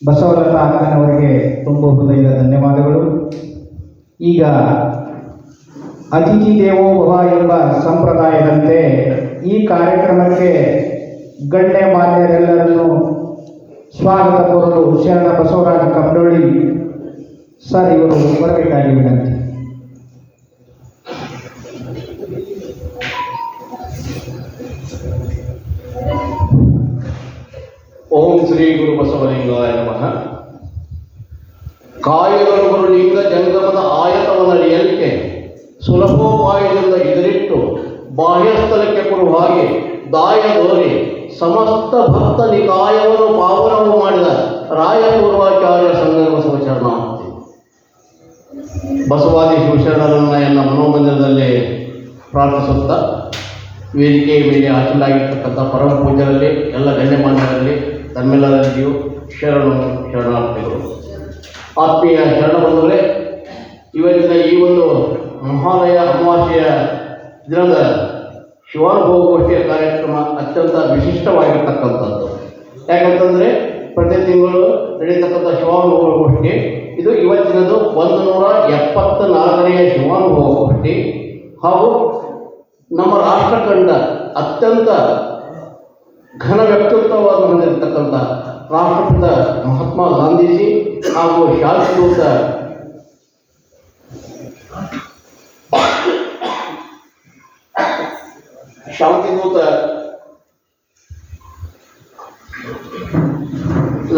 ಬಸವಲತಾ ಅಕ್ಕನವರಿಗೆ ತುಂಬ ಹೃದಯದ ಧನ್ಯವಾದಗಳು. ಈಗ ಅತಿಥಿ ದೇವೋ ಭವ ಎಂಬ ಸಂಪ್ರದಾಯದಂತೆ ಈ ಕಾರ್ಯಕ್ರಮಕ್ಕೆ ಗಣ್ಯಮಾನ್ಯರೆಲ್ಲರನ್ನು ಸ್ವಾಗತ ಕೋರಲು ಶರಣ ಬಸವರಾಜ ಕಮ್ಮನೊಳ್ಳಿ ಸರ್ ಇವರು ಬರಬೇಕಾಗಿ ವಿನಂತಿ. ಓಂ ಶ್ರೀ ಗುರು ಬಸವಲಿಂಗಾಯ ನಮಃ. ಕಾಯದರು ಲಿಂಗ ಜಂಗಮದ ಆಯತವನ್ನರಿಯಲಿಕ್ಕೆ ಸುಲಭೋಪಾಯದಿಂದ ಇದರಿಟ್ಟು ಬಾಹ್ಯಸ್ಥಳಕ್ಕೆ ಕೊಡುವ ಹಾಗೆ ದಾಯ ದೋರಿ ಸಮಸ್ತ ಭಕ್ತ ನಿಕಾಯವನ್ನು ಪಾವನವು ಮಾಡಿದ ರಾಯ ಪೂರ್ವಾಚಾರ್ಯ ಸಂಗಮ ಬಸವಚರಣ ಬಸವಾದಿ ಶಿವಶರಣರನ್ನ ಎಲ್ಲ ಮನೋಮಂದಿರದಲ್ಲಿ ಪ್ರಾರ್ಥಿಸುತ್ತಾ ವೇದಿಕೆಯ ಮೇಲೆ ಹಾಕಲಾಗಿರ್ತಕ್ಕಂಥ ಪರಮ ಪೂಜ್ಯರಲ್ಲಿ ಎಲ್ಲ ಗಣ್ಯಮಾನ್ಯರಲ್ಲಿ ತಮ್ಮೆಲ್ಲರಲ್ಲಿಯೂ ಶರಣಾರ್ಥಿಗಳು. ಆತ್ಮೀಯ ಶರಣ ಬಂಧುಗಳೇ, ಇವತ್ತಿನ ಈ ಒಂದು ಮಹಾಲಯ ಅಮಾವಾಸ್ಯೆಯ ದಿನದ ಶಿವಾನುಭವ ಗೋಷ್ಠಿಯ ಕಾರ್ಯಕ್ರಮ ಅತ್ಯಂತ ವಿಶಿಷ್ಟವಾಗಿರ್ತಕ್ಕಂಥದ್ದು. ಯಾಕಂತಂದರೆ ಪ್ರತಿ ತಿಂಗಳು ನಡೆಯತಕ್ಕಂಥ ಶಿವಾನುಭವ ಗೋಷ್ಠಿ ಇದು ಇವತ್ತಿನದು 174ನೇ ಶಿವಾನುಭವ ಗೋಷ್ಠಿ ಹಾಗೂ ನಮ್ಮ ರಾಷ್ಟ್ರ ಕಂಡ ಅತ್ಯಂತ ಘನ ವ್ಯಕ್ತಿತ್ವವನ್ನು ಹೊಂದಿರತಕ್ಕಂಥ ರಾಷ್ಟ್ರಪಿತ ಮಹಾತ್ಮ ಗಾಂಧೀಜಿ ಹಾಗೂ ಶಾಂತಿದೂತ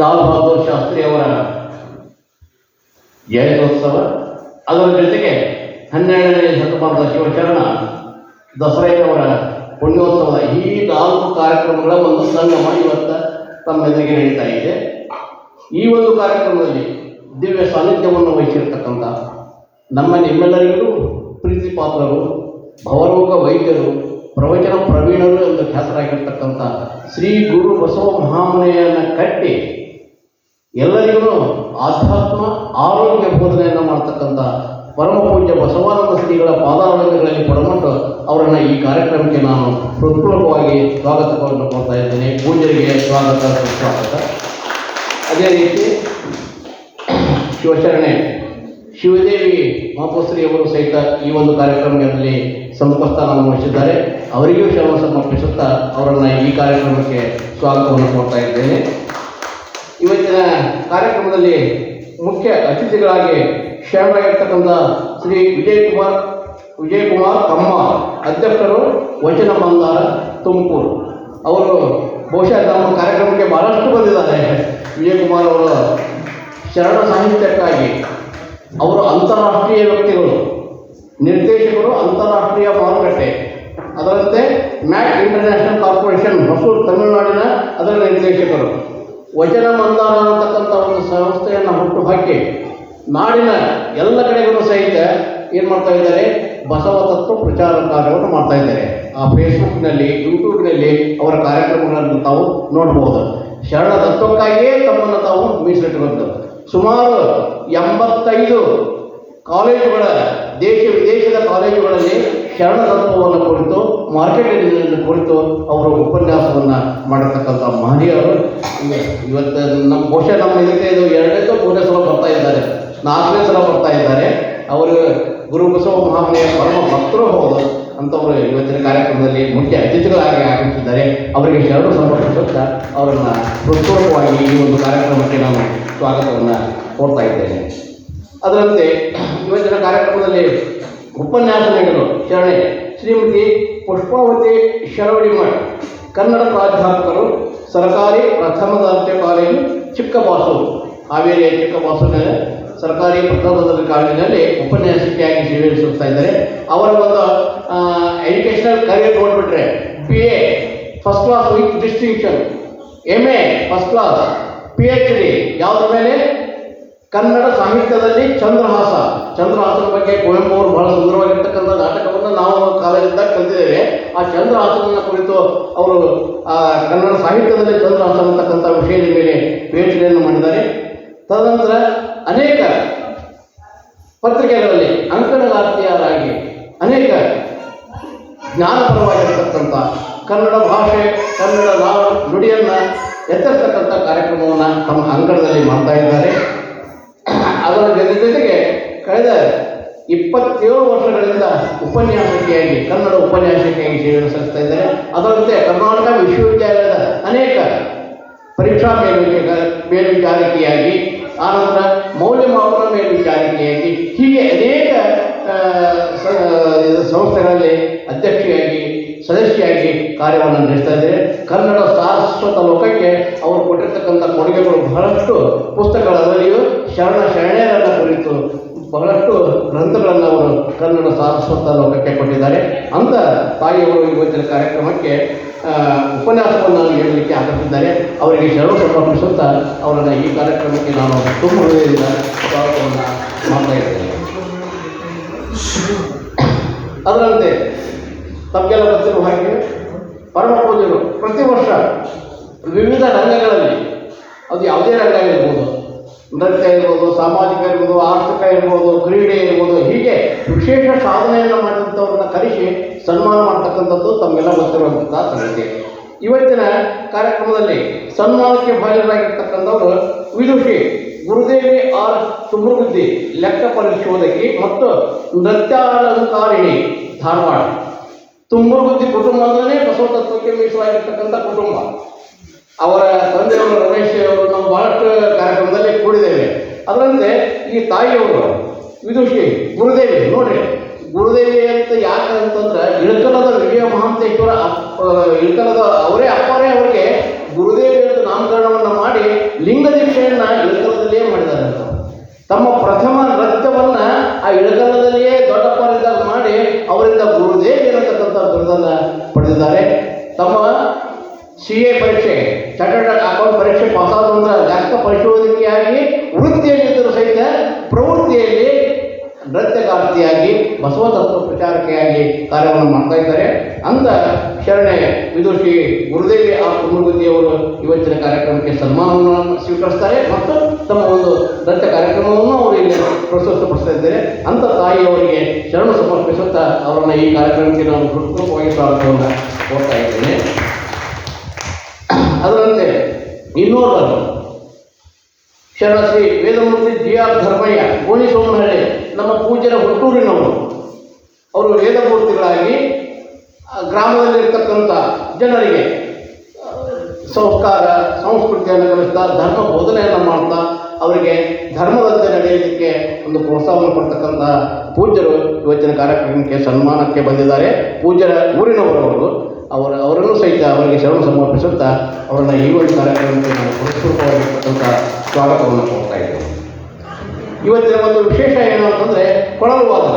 ಲಾಲ್ ಬಹದ್ದೂರ್ ಶಾಸ್ತ್ರಿ ಅವರ ಜಯಂತ್ಯೋತ್ಸವ, ಅದರ ಜೊತೆಗೆ 12ನೇ ಶತಮಾನದ ಶಿವಶರಣ ದಸರೆಯವರ ಪುಣ್ಯೋತ್ಸವದ ಈ 4 ಕಾರ್ಯಕ್ರಮಗಳ ಒಂದು ಸಂಗಮ ಇವತ್ತು ತಮ್ಮೆದುರಿಗೆ ನಡೀತಾ ಇದೆ. ಈ ಒಂದು ಕಾರ್ಯಕ್ರಮದಲ್ಲಿ ದಿವ್ಯ ಸಾನ್ನಿಧ್ಯವನ್ನು ವಹಿಸಿರ್ತಕ್ಕಂಥ ನಿಮ್ಮೆಲ್ಲರಿಗೂ ಪ್ರೀತಿ ಪಾತ್ರರು, ಭವರೋಗ ವೈದ್ಯರು, ಪ್ರವಚನ ಪ್ರವೀಣರು ಎಂದು ಖ್ಯಾತರಾಗಿರ್ತಕ್ಕಂಥ ಶ್ರೀ ಗುರು ಬಸವ ಮಹಾಮನೆಯನ್ನು ಕಟ್ಟಿ ಎಲ್ಲರಿಗೂ ಆಧ್ಯಾತ್ಮ ಆರೋಗ್ಯ ಬೋಧನೆಯನ್ನು ಮಾಡ್ತಕ್ಕಂಥ ಪರಮ ಪೂಜ್ಯ ಬಸವಾನಂದ ಶ್ರೀಗಳ ಪಾದಾರವಿಂದಗಳಲ್ಲಿ ಪಡಮಟ್ಟು ಅವರನ್ನು ಈ ಕಾರ್ಯಕ್ರಮಕ್ಕೆ ನಾನು ಹೃತ್ಪೂರ್ವಕವಾಗಿ ಸ್ವಾಗತವನ್ನು ಕೊಡ್ತಾ ಇದ್ದೇನೆ. ಪೂಜ್ಯರಿಗೆ ಸ್ವಾಗತ. ಅದೇ ರೀತಿ ಶಿವಶರಣೆ ಶಿವದೇವಿ ಮಾಪೋಶ್ರೀಯವರು ಸಹಿತ ಈ ಒಂದು ಕಾರ್ಯಕ್ರಮದಲ್ಲಿ ಸಂಪಸ್ಥಾನವನ್ನು ವಹಿಸಿದ್ದಾರೆ. ಅವರಿಗೂ ಶರಣ ಸಮರ್ಪಿಸುತ್ತಾ ಅವರನ್ನು ಈ ಕಾರ್ಯಕ್ರಮಕ್ಕೆ ಸ್ವಾಗತವನ್ನು ಕೊಡ್ತಾ ಇದ್ದೇನೆ. ಇವತ್ತಿನ ಕಾರ್ಯಕ್ರಮದಲ್ಲಿ ಮುಖ್ಯ ಅತಿಥಿಗಳಾಗಿ ಶರಣರಾಗಿರ್ತಕ್ಕಂಥ ಶ್ರೀ ವಿಜಯಕುಮಾರ್ ಕಮ್ಮ, ಅಧ್ಯಕ್ಷರು ವಚನ ಮಂದಾರ ತುಮಕೂರು. ಅವರು ಬಹುಶಃ ನಮ್ಮ ಕಾರ್ಯಕ್ರಮಕ್ಕೆ ಬಹಳಷ್ಟು ಬಂದಿದ್ದಾರೆ. ವಿಜಯಕುಮಾರ್ ಅವರು ಶರಣ ಸಾಹಿತ್ಯಕ್ಕಾಗಿ ಅವರು ಅಂತಾರಾಷ್ಟ್ರೀಯ ವ್ಯಕ್ತಿಗಳು, ನಿರ್ದೇಶಕರು, ಅಂತಾರಾಷ್ಟ್ರೀಯ ಮಾರುಕಟ್ಟೆ, ಅದರಂತೆ ಮ್ಯಾಕ್ ಇಂಟರ್ನ್ಯಾಷನಲ್ ಕಾರ್ಪೊರೇಷನ್ ಹೊಸೂರು ತಮಿಳುನಾಡಿನ ಅದರ ನಿರ್ದೇಶಕರು. ವಚನ ಮಂದಾರ ಅನ್ನತಕ್ಕಂಥ ಒಂದು ಸಂಸ್ಥೆಯನ್ನು ಹುಟ್ಟು ಹಾಕಿ ನಾಡಿನ ಎಲ್ಲ ಕಡೆಗೂ ಸಹಿತ ಏನು ಮಾಡ್ತಾ ಇದ್ದಾರೆ, ಬಸವ ತತ್ವ ಪ್ರಚಾರ ಕಾರ್ಯವನ್ನು ಮಾಡ್ತಾ ಇದ್ದಾರೆ. ಆ ಫೇಸ್ಬುಕ್ನಲ್ಲಿ, ಯೂಟ್ಯೂಬ್ನಲ್ಲಿ ಅವರ ಕಾರ್ಯಕ್ರಮಗಳನ್ನು ತಾವು ನೋಡ್ಬೋದು. ಶರಣ ತತ್ವಕ್ಕಾಗಿಯೇ ತಮ್ಮನ್ನು ತಾವು ಮೀಸಲಿಟ್ಟುಕೊಂಡು ಸುಮಾರು 85 ಕಾಲೇಜುಗಳ, ದೇಶ ವಿದೇಶದ ಕಾಲೇಜುಗಳಲ್ಲಿ ಶರಣ ತತ್ವವನ್ನು ಕುರಿತು, ಮಾರ್ಕೆಟಿಂಗ್ ಕುರಿತು ಅವರು ಉಪನ್ಯಾಸವನ್ನು ಮಾಡತಕ್ಕಂಥ ಮಹನೀಯರು. ಇವತ್ತು ಬಹುಶಃ ನಮ್ಮ ಇದಕ್ಕೆ ಇದು 2ನೇ 3ನೇ ಸಲ ಬರ್ತಾ ಇದ್ದಾರೆ, 4ನೇ ಸಲ ಬರ್ತಾ ಇದ್ದಾರೆ. ಅವರು ಗುರು ಬಸವ ಮಹಾಮನೆಯ ಪರಮ ಭಕ್ತರು ಹೌದು ಅಂತವರು ಇವತ್ತಿನ ಕಾರ್ಯಕ್ರಮದಲ್ಲಿ ಮುಖ್ಯ ಅತಿಥಿಗಳಾಗಿ ಆಗಮಿಸಿದ್ದಾರೆ. ಅವರಿಗೆ ಶರಣ ಸಮರ್ಪಿಸುತ್ತಾ ಅವರನ್ನು ಹೃತ್ಪೂರ್ವಕವಾಗಿ ಈ ಒಂದು ಕಾರ್ಯಕ್ರಮಕ್ಕೆ ನಾನು ಸ್ವಾಗತವನ್ನು ಕೊಡ್ತಾ ಇದ್ದೇನೆ. ಅದರಂತೆ ಇವತ್ತಿನ ಕಾರ್ಯಕ್ರಮದಲ್ಲಿ ಉಪನ್ಯಾಸ ನೀಡಲು ಶರಣೆ ಶ್ರೀಮತಿ ಪುಷ್ಪಾವತಿ ಶರವಡಿಮಠ್, ಕನ್ನಡ ಪ್ರಾಧ್ಯಾಪಕರು, ಸರ್ಕಾರಿ ಪ್ರಥಮ ದರ್ಜೆ ಕಾಲೇಜು ಚಿಕ್ಕಬಾಸೂರು, ಹಾವೇರಿಯ ಚಿಕ್ಕಬಾಸೂರಿನ ಸರ್ಕಾರಿ ಪ್ರಥಮ ದರ್ಜೆ ಕಾಲೇಜಿನಲ್ಲಿ ಉಪನ್ಯಾಸಕಿಯಾಗಿ ಸೇವೆ ಸಲ್ಲಿಸ್ತಾ ಇದ್ದಾರೆ. ಅವರ ಒಂದು ಎಜುಕೇಷನಲ್ ಕರಿಯರ್ ನೋಡಿಬಿಟ್ರೆ BA first class with distinction, MA first class, PhD ಯಾವುದ್ರ ಮೇಲೆ, ಕನ್ನಡ ಸಾಹಿತ್ಯದಲ್ಲಿ ಚಂದ್ರಹಾಸನ ಬಗ್ಗೆ ಕುವೆಂಪು ಅವರು ಬಹಳ ಸುಂದರವಾಗಿರ್ತಕ್ಕಂಥ ನಾಟಕವನ್ನು ನಾವು ಕಾಲೇಜಿದ್ದಾಗ ಕಲಿತಿದ್ದೇವೆ. ಆ ಚಂದ್ರಹಾಸನ ಕುರಿತು ಅವರು ಕನ್ನಡ ಸಾಹಿತ್ಯದಲ್ಲಿ ಚಂದ್ರಹಾಸನ ಅಂತಕ್ಕಂಥ ವಿಷಯದ ಮೇಲೆ PhD ಮಾಡಿದ್ದಾರೆ. ತದನಂತರ ಅನೇಕ ಪತ್ರಿಕೆಗಳಲ್ಲಿ ಅಂಕಣಗಾರ್ತಿಯರಾಗಿ ಅನೇಕ ಜ್ಞಾನಪರವಾಗಿರ್ತಕ್ಕಂಥ ಕನ್ನಡ ಭಾಷೆ, ಕನ್ನಡ ನುಡಿಯನ್ನು ಎತ್ತರ್ತಕ್ಕಂಥ ತಮ್ಮ ಅಂಕಣದಲ್ಲಿ ಮಾಡ್ತಾ ಇದ್ದಾರೆ. ಅದರ ಜೊತೆಗೆ ಕಳೆದ 27 ವರ್ಷಗಳಿಂದ ಉಪನ್ಯಾಸಕಿಯಾಗಿ ಕನ್ನಡ ಉಪನ್ಯಾಸಕಿಯಾಗಿ ಸೇವೆಯನ್ನು ಸಲ್ಲಿಸ್ತಾ ಇದ್ದಾರೆ. ಅದರಂತೆ ಕರ್ನಾಟಕ ವಿಶ್ವವಿದ್ಯಾಲಯದ ಅನೇಕ ಪರೀಕ್ಷಾ ಮೇಲ್ವಿಚಾರಕಿಯಾಗಿ, ಆನಂತರ ಮೌಲ್ಯಮಾಪನ ಮೇಲ್ವಿಚಾರಕಿಯಾಗಿ, ಹೀಗೆ ಅನೇಕ ಸಂಸ್ಥೆಗಳಲ್ಲಿ ಅಧ್ಯಕ್ಷೆಯಾಗಿ ಸದಸ್ಯೆಯಾಗಿ ಕಾರ್ಯವನ್ನು ನಡೆಸ್ತಾ ಇದ್ದಾರೆ. ಕನ್ನಡ ಸಾರಸ್ವತ ಲೋಕಕ್ಕೆ ಅವರು ಕೊಟ್ಟಿರ್ತಕ್ಕಂಥ ಕೊಡುಗೆಗಳು ಬಹಳಷ್ಟು ಪುಸ್ತಕಗಳಲ್ಲಿಯೂ ಶರಣೆಯರನ್ನು ಕುರಿತು ಬಹಳಷ್ಟು ಗ್ರಂಥಗಳನ್ನು ಅವರು ಕನ್ನಡ ಸಾರಸ್ವತ ಲೋಕಕ್ಕೆ ಕೊಟ್ಟಿದ್ದಾರೆ. ಅಂಥ ತಾಯಿಯವರು ಇವತ್ತಿನ ಕಾರ್ಯಕ್ರಮಕ್ಕೆ ಉಪನ್ಯಾಸವನ್ನು ನೀಡಲಿಕ್ಕೆ ಆಗಮಿಸಿದ್ದಾರೆ. ಅವರಿಗೆ ಶರಣ ಸಮರ್ಪಿಸುತ್ತಾ ಅವರನ್ನು ಈ ಕಾರ್ಯಕ್ರಮಕ್ಕೆ ನಾನು ತುಂಬ ಹೃದಯದಿಂದ ಸ್ವಾಗತವನ್ನು ಮಾಡ್ತಾ ಇದ್ದೇನೆ. ಅದರಂತೆ ತಮಗೆಲ್ಲ ಗೊತ್ತಿರುವ ಹಾಗೆ ಪರಮ ಪೂಜ್ಯರು ಪ್ರತಿ ವರ್ಷ ವಿವಿಧ ರಂಗಗಳಲ್ಲಿ, ಅದು ಯಾವುದೇ ರಂಗ ಇರ್ಬೋದು, ನೃತ್ಯ ಇರ್ಬೋದು, ಸಾಮಾಜಿಕ ಇರ್ಬೋದು, ಆರ್ಥಿಕ ಇರ್ಬೋದು, ಕ್ರೀಡೆ ಇರ್ಬೋದು, ಹೀಗೆ ವಿಶೇಷ ಸಾಧನೆಯನ್ನು ಮಾಡಿದಂಥವ್ರನ್ನ ಕರೆಸಿ ಸನ್ಮಾನ ಮಾಡ್ತಕ್ಕಂಥದ್ದು ತಮಗೆಲ್ಲ ಗೊತ್ತಿರುವಂಥ ಸಂಗತಿ. ಇವತ್ತಿನ ಕಾರ್ಯಕ್ರಮದಲ್ಲಿ ಸನ್ಮಾನಕ್ಕೆ ಭಾಜನರಾಗಿರ್ತಕ್ಕಂಥವರು ವಿದುಷಿ ಗುರುದೇವಿ ಆರ್ ಸುಮೃದ್ಧಿ, ಲೆಕ್ಕ ಪರಿಶೋಧಕಿ ಮತ್ತು ನೃತ್ಯಾಲಂಕಾರಿಣಿ, ಧಾರವಾಡ. ತುಮೃದ್ಧಿ ಕುಟುಂಬ ಅಂದ್ರೆ ಬಸವ ತತ್ವಕ್ಕೆ ಮೀಸಲಾಗಿರ್ತಕ್ಕಂಥ ಕುಟುಂಬ. ಅವರ ತಂದೆಯವರು ರಮೇಶ್ ಅವರು ನಾವು ಬಹಳಷ್ಟು ಕಾರ್ಯಕ್ರಮದಲ್ಲಿ ಕೂಡಿದ್ದೇವೆ. ಅದರಂತೆ ಈ ತಾಯಿಯವರು ವಿದುಷಿ ಗುರುದೇವಿ, ನೋಡ್ರಿ ಗುರುದೇವಿ ಅಂತ ಯಾಕೆ ಅಂತಂದ್ರೆ ಇಳಕಲದ ವಿಜಯ ಮಹಾಂತೇಶ್ವರ ಇಳಕಲದ ಅವರೇ ಅಪ್ಪರೇ ಅವರಿಗೆ ಗುರುದೇವಿ ಅಂತ ನಾಮಕರಣವನ್ನು ಮಾಡಿ ಲಿಂಗ ದೀಕ್ಷೆಯನ್ನು ಇಳಕಲದಲ್ಲಿಯೇ ಮಾಡಿದ್ದಾರೆ ಅಂತ. ತಮ್ಮ ಪ್ರಥಮ ನೃತ್ಯವನ್ನು ಆ ಇಳಕಲದಲ್ಲಿಯೇ ದೊಡ್ಡಪ್ಪರಿದ್ದಾಗ ಮಾಡಿ ಅವರಿಂದ ಗುರುದೇವಿ ಅನ್ನತಕ್ಕಂಥ ಬಿರುದನ್ನು ಪಡೆದಿದ್ದಾರೆ. ತಮ್ಮ CA ಪರೀಕ್ಷೆ, ಚಾರ್ಟರ್ಡ್ ಅಕೌಂಟ್ ಪರೀಕ್ಷೆ ಪಾಸಾದ ಲೆಕ್ಕ ಪರಿಶೋಧಕಿಯಾಗಿ ವೃತ್ತಿಯಲ್ಲಿದ್ದರೂ ಸಹಿತ ಪ್ರವೃತ್ತಿಯಲ್ಲಿ ನೃತ್ಯಗಾರ್ತಿಯಾಗಿ ಬಸವ ತತ್ವ ಪ್ರಚಾರಕಿಯಾಗಿ ಕಾರ್ಯವನ್ನು ಮಾಡ್ತಾ ಇದ್ದಾರೆ. ಅಂಥ ಶರಣೆ ವಿದುಷಿ ಗುರುದೇವಿ ಆರ್ ತುಮೃದ್ಧಿಯವರು ಇವತ್ತಿನ ಕಾರ್ಯಕ್ರಮಕ್ಕೆ ಸನ್ಮಾನವನ್ನು ಸ್ವೀಕರಿಸ್ತಾರೆ ಮತ್ತು ತಮ್ಮ ಒಂದು ನೃತ್ಯ ಕಾರ್ಯಕ್ರಮವನ್ನು ಅವರು ಇಲ್ಲಿ ಪ್ರಸ್ತುತಪಡಿಸ್ತಾ ಇದ್ದಾರೆ. ಅಂಥ ತಾಯಿಯವರಿಗೆ ಶರಣ ಸಮರ್ಪಿಸುತ್ತಾ ಅವರನ್ನು ಈ ಕಾರ್ಯಕ್ರಮಕ್ಕೆ ನಾನು ಹೃತ್ಪೂರ್ವಕವಾಗಿ ಸ್ವಾಗತವನ್ನು ಕೋರ್ತಾ ಇದ್ದೇನೆ. ಅದರಂತೆ ಇನ್ನೋರ್ವರು ಶರಣ ಶ್ರೀ ವೇದಮೂರ್ತಿ GR ಧರ್ಮಯ್ಯ, ಗೋಣಿ ಸೋಮನಹಳ್ಳಿ, ನಮ್ಮ ಪೂಜ್ಯರ ಹುಟ್ಟೂರಿನವರು. ಅವರು ವೇದಮೂರ್ತಿಗಳಾಗಿ ಗ್ರಾಮದಲ್ಲಿರ್ತಕ್ಕಂಥ ಜನರಿಗೆ ಸಂಸ್ಕಾರ ಸಂಸ್ಕೃತಿಯನ್ನು ಕಲಿಸ್ತಾ ಧರ್ಮ ಬೋಧನೆಯನ್ನು ಮಾಡ್ತಾ ಅವರಿಗೆ ಧರ್ಮದಂತೆ ನಡೆಯಲಿಕ್ಕೆ ಒಂದು ಪ್ರೋತ್ಸಾಹವನ್ನು ಕೊಡ್ತಕ್ಕಂಥ ಪೂಜ್ಯರು ಇವತ್ತಿನ ಕಾರ್ಯಕ್ರಮಕ್ಕೆ ಸನ್ಮಾನಕ್ಕೆ ಬಂದಿದ್ದಾರೆ. ಪೂಜ್ಯರ ಊರಿನವರು ಅವರನ್ನು ಸಹಿತ ಅವರಿಗೆ ಶರಣ ಸಮರ್ಪಿಸುತ್ತಾ ಅವರನ್ನು ಈ ಒಂದು ಕಾರ್ಯಕ್ರಮಕ್ಕೆ ನಾವು ಪುರಸ್ಕೃತವಾಗಿರ್ತಕ್ಕಂಥ ಸ್ವಾಗತವನ್ನು ಕೊಡ್ತಾ ಇದ್ದೇವೆ. ಇವತ್ತಿನ ಒಂದು ವಿಶೇಷ ಏನು ಅಂತಂದರೆ ಕೊಳಲು ವಾದನ.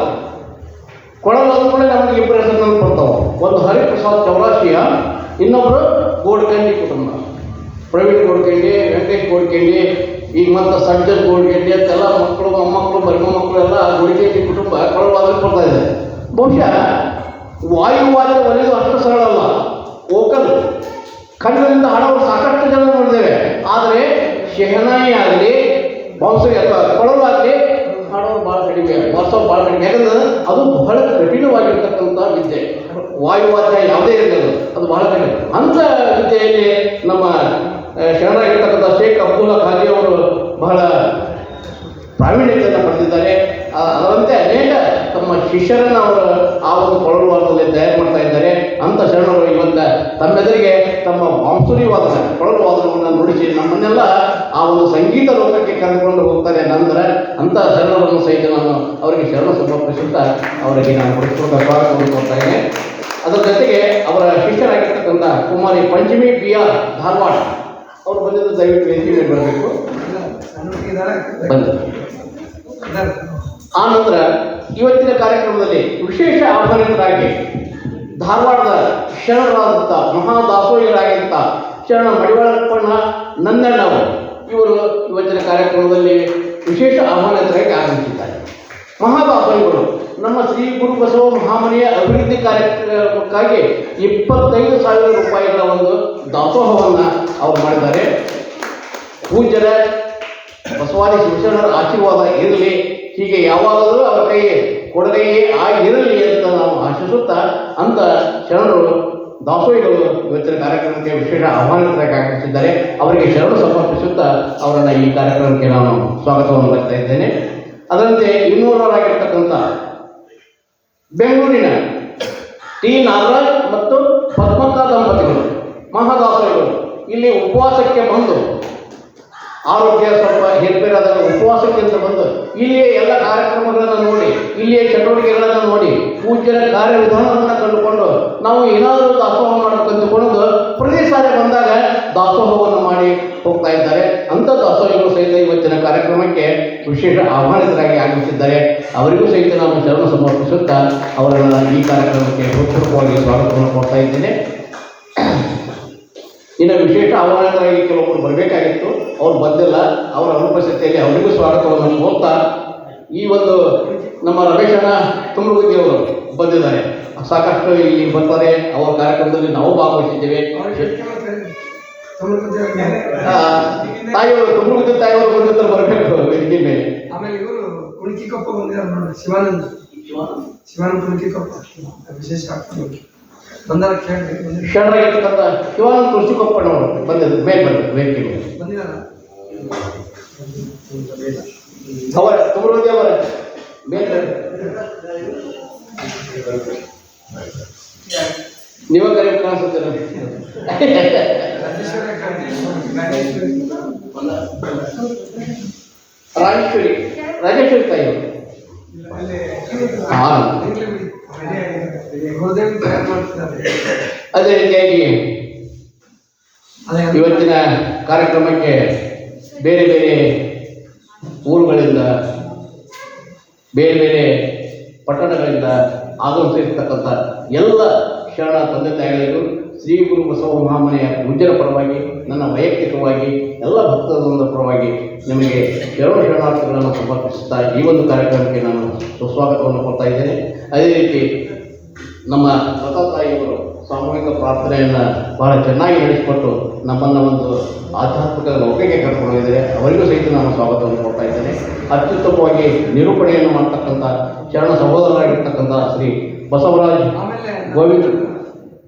ಕೊಳಲು ಕೂಡ ನಮಗೆ ಇಬ್ಬರು ಹೆಸರನ್ನು ಕೊಡ್ತಾವೆ. ಒಂದು ಹರಿಪ್ರಸಾದ್ ಚೌರಾಸಿಯ, ಇನ್ನೊಬ್ಬರು ಗೋಡ್ಕಂಡಿ ಕುಟುಂಬ. ಪ್ರವೀಣ್ ಗೋಡ್ಕಂಡಿ, ವೆಂಕಟೇಶ್ ಗೋಡ್ಕಂಡಿ, ಈಗ ಮತ್ತು ಸಜ್ಜನ್ ಗೋಡ್ಕಂಡಿ ಅಂತೆಲ್ಲ ಮಕ್ಕಳು ಮೊಮ್ಮಕ್ಕಳು ಮರಿಮಕ್ಕಳು ಎಲ್ಲ ಗೋಡ್ಕಂಡಿ ಕುಟುಂಬ ಕೊಳಲು ವಾದನ ಕೊಡ್ತಾ ಇದೆ. ಬಹುಶಃ ವಾಯುವಾದ್ಯ ಒಲಿದು ಅಷ್ಟು ಸರಳ ಅಲ್ಲ. ವೋಕಲ್ ಕಣ್ಣಿನಿಂದ ಹಾಡೋರು ಸಾಕಷ್ಟು ಜನ ನೋಡಿದ್ದೇವೆ. ಆದರೆ ಶೆಹನಾಯಿ ಆಗಲಿ, ಬಾಂಸುರಿ ಅಥವಾ ಕೊಳಲು ಆಗಲಿ ಹಾಡೋರು ಭಾಳ ಕಡಿಮೆ, ಬಾರಿಸೋರು ಭಾಳ ಕಡಿಮೆ. ಯಾಕಂದ್ರೆ ಅದು ಬಹಳ ಕಠಿಣವಾಗಿರ್ತಕ್ಕಂಥ ವಿದ್ಯೆ. ವಾಯುವಾದ್ಯ ಯಾವುದೇ ಇರಲಿಲ್ಲ, ಅದು ಬಹಳ ಕಡಿಮೆ. ಅಂಥ ವಿದ್ಯೆಯಲ್ಲಿ ನಮ್ಮ ಶರಣರಾಗಿರ್ತಕ್ಕಂಥ ಶೇಖ್ ಅಬ್ದುಲ್ಲಾ ಖಾಜಿ ಅವರು ಬಹಳ ಪ್ರಾವೀಣ್ಯತೆಯನ್ನು ಪಡೆದಿದ್ದಾರೆ. ಅದರಂತೆ ಅನೇಕ ತಮ್ಮ ಶಿಷ್ಯರನ್ನು ಅವರು ಆ ಒಂದು ಕೊಳಲು ವಾದದಲ್ಲಿ ತಯಾರು ಮಾಡ್ತಾ ಇದ್ದಾರೆ. ಅಂಥ ಶರಣರು ಇವತ್ತು ತಮ್ಮೆದುರಿಗೆ ತಮ್ಮ ಬಾಂಸುರಿ ವಾದನ, ಕೊಳಲು ವಾದನವನ್ನು ನುಡಿಸಿ ನಮ್ಮನ್ನೆಲ್ಲ ಆ ಒಂದು ಸಂಗೀತ ಲೋಕಕ್ಕೆ ಕರೆದುಕೊಂಡು ಹೋಗ್ತಾರೆ. ನಂತರ ಅಂಥ ಶರಣರನ್ನು ಸಹಿತ ನಾನು ಅವರಿಗೆ ಶರಣ ಸಮರ್ಪಿಸುತ್ತಾ ಅವರಿಗೆ ನಾನು ಪುರಸ್ಕೃತ ಸ್ವಾಗತವನ್ನು ಕೊಡ್ತಾ ಇದ್ದೇನೆ. ಅದರ ಜೊತೆಗೆ ಅವರ ಶಿಷ್ಯರಾಗಿರ್ತಕ್ಕಂಥ ಕುಮಾರಿ ಪಂಚಮಿ BR ಧಾರವಾಡ ಅವರು ಬಂದಿದ್ದು ದಯವಿಟ್ಟು ವೇದಿಕೆ ಬರಬೇಕು. ಬಂದ ಆ ನಂತರ ಇವತ್ತಿನ ಕಾರ್ಯಕ್ರಮದಲ್ಲಿ ವಿಶೇಷ ಆಹ್ವಾನಿತರಾಗಿ ಧಾರವಾಡದ ಶರಣರಾದಂಥ ಮಹಾದಾಸೋಹಿಗಳಾಗಿದ್ದ ಶರಣ ಮಡಿವಾಳಪ್ಪಣ್ಣ ನಂದಣ್ಣವರು ಇವರು ಇವತ್ತಿನ ಕಾರ್ಯಕ್ರಮದಲ್ಲಿ ವಿಶೇಷ ಆಹ್ವಾನಿತರಾಗಿ ಆಗಮಿಸಿದ್ದಾರೆ. ಮಹಾದಾಸೋಹಿಗಳು ನಮ್ಮ ಶ್ರೀ ಗುರು ಬಸವ ಮಹಾಮನೆಯ ಅಭಿವೃದ್ಧಿ ಕಾರ್ಯಕ್ರಮಕ್ಕಾಗಿ 25,000 ರೂಪಾಯಿಗಳ ಒಂದು ದಾಸೋಹವನ್ನು ಅವರು ಮಾಡಿದ್ದಾರೆ. ಪೂಜ್ಯರ ಬಸವಾದಿ ಶಿವಶರಣರ ಆಶೀರ್ವಾದ ಇರಲಿ, ಹೀಗೆ ಯಾವಾಗಲೂ ಅವರ ಕೈ ಕೊಡುಗೆಯೇ ಆಗಿರಲಿ ಅಂತ ನಾವು ಆಶಿಸುತ್ತಾ, ಅಂತ ಶರಣರು ದಾಸೋಹಿಗಳು ಇವತ್ತಿನ ಕಾರ್ಯಕ್ರಮಕ್ಕೆ ವಿಶೇಷ ಆಹ್ವಾನಿತರಾಗಿ ಆಗಮಿಸಿದ್ದಾರೆ. ಅವರಿಗೆ ಶರಣು ಸಮರ್ಪಿಸುತ್ತಾ ಅವರನ್ನು ಈ ಕಾರ್ಯಕ್ರಮಕ್ಕೆ ನಾನು ಸ್ವಾಗತವನ್ನು ಬರ್ತಾ ಇದ್ದೇನೆ. ಅದರಂತೆ ಇನ್ನೂರವರಾಗಿರ್ತಕ್ಕಂಥ ಬೆಂಗಳೂರಿನ ಟಿ ನಾಗರಾಜ್ ಮತ್ತು ಪದ್ಮಕ್ಕ ದಂಪತಿಗಳು ಮಹಾದಾಸೋಹಿಗಳು ಇಲ್ಲಿ ಉಪವಾಸಕ್ಕೆ ಬಂದು ಆರೋಗ್ಯ ಸ್ವಲ್ಪ ಹೇರ್ಪೇರಾದಾಗ ಉಪವಾಸಕ್ಕೆ ಅಂತ ಬಂದು ಇಲ್ಲಿಯೇ ಎಲ್ಲ ಕಾರ್ಯಕ್ರಮಗಳನ್ನು ನೋಡಿ ಇಲ್ಲಿಯೇ ಚಟುವಟಿಕೆಗಳನ್ನು ನೋಡಿ ಪೂಜ್ಯರ ಕಾರ್ಯವಿಧಾನವನ್ನು ಕಂಡುಕೊಂಡು ನಾವು ಏನಾದರೂ ದಾಸೋಹ ಮಾಡಬೇಕಂತಕೊಂಡು ಪ್ರತಿ ಸಾರಿ ಬಂದಾಗ ದಾಸೋಹವನ್ನು ಮಾಡಿ ಹೋಗ್ತಾ ಇದ್ದಾರೆ. ಅಂಥ ದಾಸೋಹಿಗಳು ಸಹಿತ ಇವತ್ತಿನ ಕಾರ್ಯಕ್ರಮಕ್ಕೆ ವಿಶೇಷ ಆಹ್ವಾನಿತರಾಗಿ ಆಗಮಿಸಿದ್ದಾರೆ. ಅವರಿಗೂ ಸಹಿತ ನಾನು ಶರಣ ಸಮರ್ಪಿಸುತ್ತಾ ಅವರನ್ನು ಈ ಕಾರ್ಯಕ್ರಮಕ್ಕೆ ಹೃತ್ಪೂರ್ವಕವಾಗಿ ಸ್ವಾಗತವನ್ನು ಕೊಡ್ತಾ ಇದ್ದೇನೆ. ಇನ್ನು ವಿಶೇಷ ಆಹ್ವಾನಿತರಾಗಿ ಕೆಲವೊಬ್ಬರು ಬರಬೇಕಾಗಿತ್ತು, ಅವ್ರು ಬಂದಿಲ್ಲ. ಅವರ ಅನುಪಸ್ಥಿತಿಯಲ್ಲಿ ಅವರಿಗೂ ಸ್ವಾಗತವನ್ನು ಕೋರ್ತಾ ಈ ಒಂದು ನಮ್ಮ ರಮೇಶನ ತುಮರುಗುದ್ದಿಯವರು ಬಂದಿದ್ದಾರೆ. ಸಾಕಷ್ಟು ಇಲ್ಲಿ ಬರ್ತಾರೆ. ಅವರ ಕಾರ್ಯಕ್ರಮದಲ್ಲಿ ನಾವು ಭಾಗವಹಿಸಿದ್ದೇವೆ. ತಾಯಿಯವರು ತುಮರುಗುದ್ದಿ ತಾಯಿಯವರು ಬಂದಿದ್ದರು, ಬರಬೇಕು ವೇದಿಕೆ ಮೇಲೆ. ಆಮೇಲೆ ಇವರು ಕುಣಿಕಿಕೊಪ್ಪ ಬಂದಿದ್ದಾರೆ, ಶಿವಾನಂದ್ ಕುಣಿಕಿಕೊಪ್ಪ ವಿಶೇಷ ಬಂದಾರ ಕೇಳಿ ಶರಣರಾಗಿರ್ತಕ್ಕಂಥ ಶಿವಾನಂದ ತುಳಸಿಕೊಪ್ಪನವರು ಬಂದಿದ್ದರು, ಮೇಲೆ ಬಂದರು ವೇದಿಕೆ ಮೇಲೆ ಬಂದಿದ್ದಾರ. ಅವರ ತುಮರುಗುದ್ದಿ ಅವರ ಮೇಲೆ ನೀವ ಕರೆ ಕಾಣಿಸುತ್ತೀರ. ರಾಜೇಶ್ವರಿ ತಾಯಿಯವರು ಅದೇ ರೀತಿಯಾಗಿ ಇವತ್ತಿನ ಕಾರ್ಯಕ್ರಮಕ್ಕೆ ಬೇರೆ ಬೇರೆ ಊರುಗಳಿಂದ ಬೇರೆ ಬೇರೆ ಪಟ್ಟಣಗಳಿಂದ ಆಗಮಿಸಿರ್ತಕ್ಕಂಥ ಎಲ್ಲ ಶರಣ ತಂದೆ ತಾಯಿಗಳಿಗೂ ಶ್ರೀ ಗುರು ಬಸವ ಮಹಾಮನೆಯ ಪೂಜ್ಯರ ಪರವಾಗಿ ನನ್ನ ವೈಯಕ್ತಿಕವಾಗಿ ಎಲ್ಲ ಭಕ್ತವೃಂದರ ಪರವಾಗಿ ನಿಮಗೆ ಶರಣಾರ್ಥಿಗಳನ್ನು ಸಮರ್ಪಿಸುತ್ತಾ ಈ ಒಂದು ಕಾರ್ಯಕ್ರಮಕ್ಕೆ ನಾನು ಸುಸ್ವಾಗತವನ್ನು ಕೊಡ್ತಾ ಇದ್ದೇನೆ. ಅದೇ ರೀತಿ ನಮ್ಮ ಲತಾ ತಾಯಿಯವರು ಸಾಮೂಹಿಕ ಪ್ರಾರ್ಥನೆಯನ್ನು ಬಹಳ ಚೆನ್ನಾಗಿ ನಡೆಸಿಕೊಟ್ಟು ನಮ್ಮನ್ನು ಒಂದು ಆಧ್ಯಾತ್ಮಿಕ ಲೌಕಿಗೆ ಕರ್ಕೊಂಡು ಹೋಗಿದ್ದಾರೆ. ಅವರಿಗೂ ಸಹಿತ ನಾನು ಸ್ವಾಗತವನ್ನು ಕೊಡ್ತಾ ಇದ್ದೇನೆ. ಅತ್ಯುತ್ತಮವಾಗಿ ನಿರೂಪಣೆಯನ್ನು ಮಾಡ್ತಕ್ಕಂಥ ಶರಣ ಸಹೋದರರಾಗಿರ್ತಕ್ಕಂಥ ಶ್ರೀ ಬಸವರಾಜ್ ಗೋವಿಂದ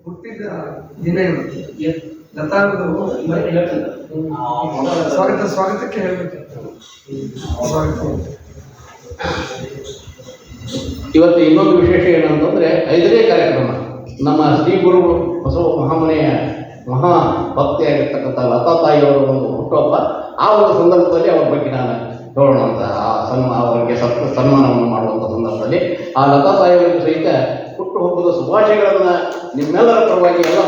ಹುಟ್ಟಿದ ದಿನ ಲತಾಂಗದು ಸ್ವಾಗತಕ್ಕೆ ಹೇಳಬೇಕು. ಇವತ್ತು ಇನ್ನೊಂದು ವಿಶೇಷ ಏನಂತಂದರೆ 5ನೇ ಕಾರ್ಯಕ್ರಮ ನಮ್ಮ ಶ್ರೀ ಗುರು ಬಸವ ಮಹಾಮನೆಯ ಮಹಾ ಭಕ್ತಿಯಾಗಿರ್ತಕ್ಕಂಥ ಲತಾ ತಾಯಿಯವರ ಒಂದು ಹುಟ್ಟುಹಬ್ಬ. ಆ ಒಂದು ಸಂದರ್ಭದಲ್ಲಿ ಅವ್ರ ಬಗ್ಗೆ ನಾನು ಹೇಳೋಣ ಅಂತ ಅವರಿಗೆ ಸನ್ಮಾನವನ್ನು ಮಾಡುವಂಥ ಸಂದರ್ಭದಲ್ಲಿ ಆ ಲತಾ ತಾಯಿಯವರಿಗೂ ಸಹಿತ ಹುಟ್ಟುಹಬ್ಬದ ಶುಭಾಶಯಗಳನ್ನು ನಿಮ್ಮೆಲ್ಲರ ಪರವಾಗಿ ಎಲ್ಲ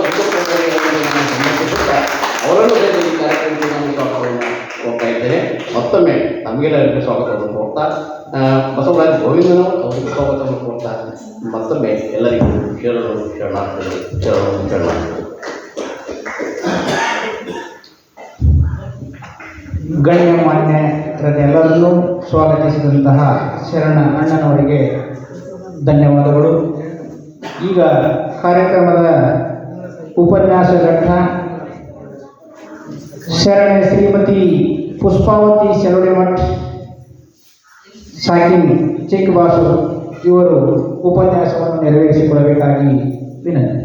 ಸಮರ್ಪಿಸುತ್ತಾ ಅವರನ್ನು ಸಹಿತ ಈ ಕಾರ್ಯಕ್ರಮಕ್ಕೆ ನಾನು ಸ್ವಾಗತವನ್ನು ಹೋಗ್ತಾ ಇದ್ದೇನೆ. ಮತ್ತೊಮ್ಮೆ ನಮಗೆಲ್ಲರಿಗೂ ಸ್ವಾಗತವನ್ನು ಕೊಡ್ತಾ ಬಸವರಾಜ್ ಗೋವಿಂದನು ಅವರಿಗೆ ಸ್ವಾಗತವನ್ನು ಕೊಡ್ತಾ ಮತ್ತೊಮ್ಮೆ ಎಲ್ಲರಿಗೂ ಶರಣಾರ್ಥಿಗಳು. ಗಣ್ಯಮಾನ್ಯರನ್ನೆಲ್ಲರನ್ನೂ ಸ್ವಾಗತಿಸಿದಂತಹ ಶರಣ ಅಣ್ಣನವರಿಗೆ ಧನ್ಯವಾದಗಳು. ಈಗ ಕಾರ್ಯಕ್ರಮದ ಉಪನ್ಯಾಸ ಘಟ್ಟ ಶರಣೆ ಶ್ರೀಮತಿ ಪುಷ್ಪಾವತಿ ಶೆರೊಡೆಮಠ್ ಸಾಕಿನ್ ಚಿಕ್ಕಬಾಸೂರು ಇವರು ಉಪನ್ಯಾಸವನ್ನು ನೆರವೇರಿಸಿಕೊಳ್ಳಬೇಕಾಗಿ ವಿನಂತಿ.